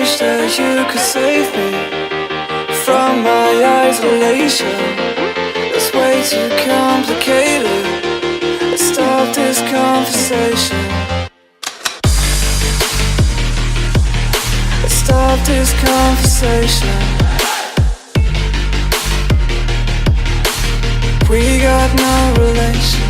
wish that you could save me from my isolation. It's way too complicated. Let's stop this conversation. Let's stop this conversation. We got no relation.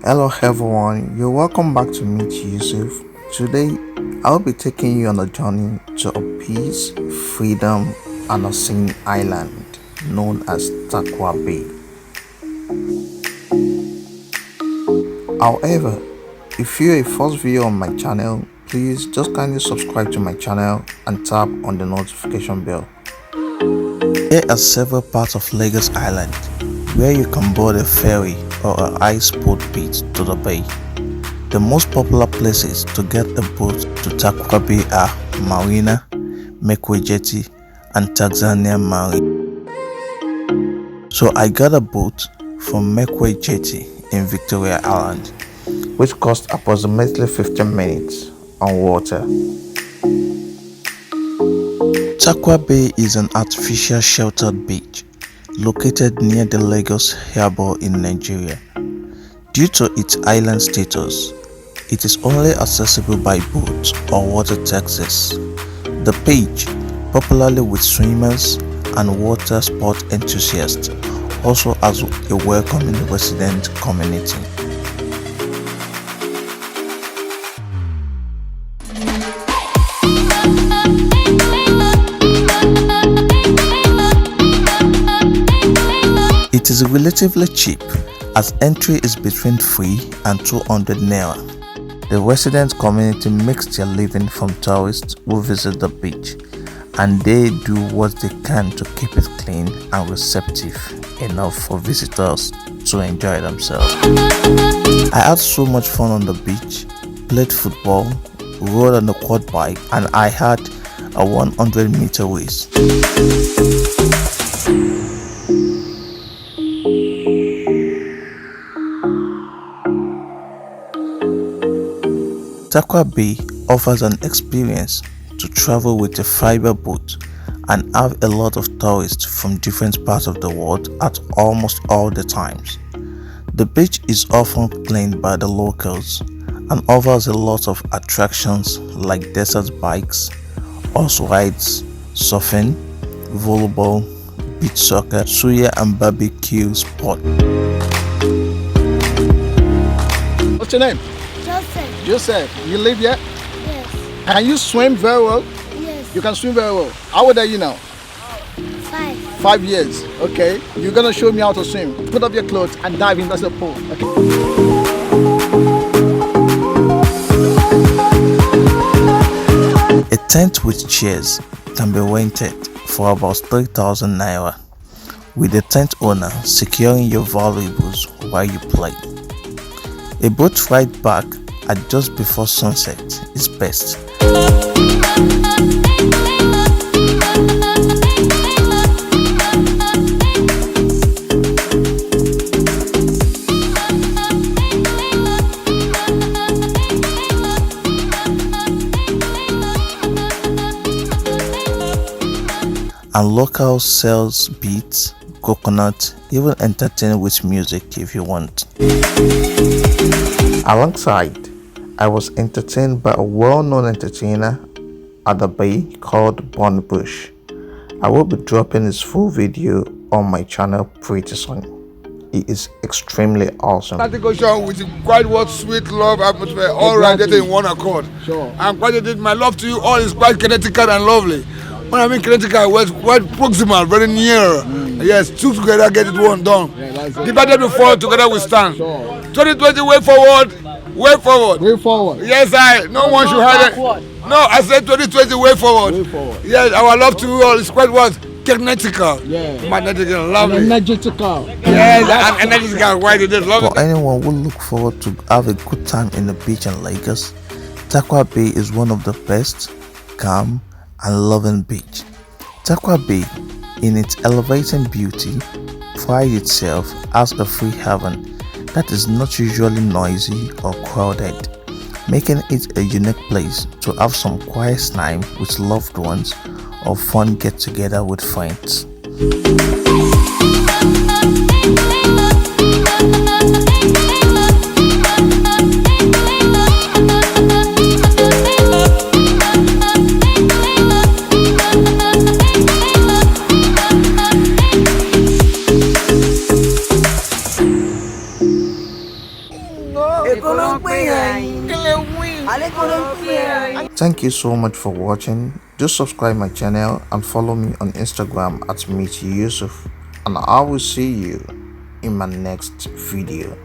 Hello everyone, you're welcome back to Meet Yusuf. Today I'll be taking you on a journey to a peace, freedom and a scenic island known as Tarkwa Bay. However, if you're a first viewer on my channel, please just kindly subscribe to my channel and tap on the notification bell. There are several parts of Lagos Island where you can board a ferry or a ice boat beat to the bay. The most popular places to get a boat to Tarkwa Bay are Marina, Mekwe Jetty and Tanzania Marine. So I got a boat from Mekwe Jetty in Victoria Island, which cost approximately 15 minutes on water. Tarkwa Bay is an artificial sheltered beach located near the Lagos Harbour in Nigeria. Due to its island status, it is only accessible by boat or water taxis. The beach, popularly with swimmers and water sport enthusiasts, also has a welcoming resident community. It is relatively cheap as entry is between 3 and 200 naira. The resident community makes their living from tourists who visit the beach, and they do what they can to keep it clean and receptive enough for visitors to enjoy themselves. I had so much fun on the beach, played football, rode on the quad bike, and I had a 100-meter race. Tarkwa Bay offers an experience to travel with a fiber boat and have a lot of tourists from different parts of the world at almost all the times. The beach is often cleaned by the locals and offers a lot of attractions like desert bikes, horse rides, surfing, volleyball, beach soccer, suya and barbecue spot. What's your name? Joseph. Joseph. You live here? Yes. Can you swim very well? Yes. You can swim very well. How old are you now? 5. 5 years. Okay. You're gonna show me how to swim. Put up your clothes and dive into the pool. Okay. A tent with chairs can be rented for about 3,000 naira, with the tent owner securing your valuables while you play. A boat ride back at just before sunset is best. And local sells beads, coconut, even entertain with music if you want. Alongside, I was entertained by a well-known entertainer at the bay called Bon Bush. I will be dropping his full video on my channel pretty soon. He is extremely awesome. Daycation with quite what sweet love atmosphere, all right, that in one accord. Sure. And quite did my love to you all is quite kinetical and lovely. When I mean kinetical, was quite proximal, very near. Yes, two together get it one done. Divided before, together we stand. Sure. 2020, way forward, way forward. Way forward. Yes, no one should hide it. No, I said 2020, way forward. Way forward. Yes, our love to you all is quite what? Kinetical. Yeah. Magnetical, lovely. Energetical. Yes, and energetical, why did it love For anyone who look forward to have a good time in the beach in Lagos, Tarkwa Bay is one of the best, calm and loving beach. Tarkwa Bay, in its elevating beauty, prides itself as a free haven that is not usually noisy or crowded, making it a unique place to have some quiet time with loved ones or fun get together with friends. Thank you so much for watching. Do subscribe my channel and follow me on Instagram at Meet Yusuf, and I will see you in my next video.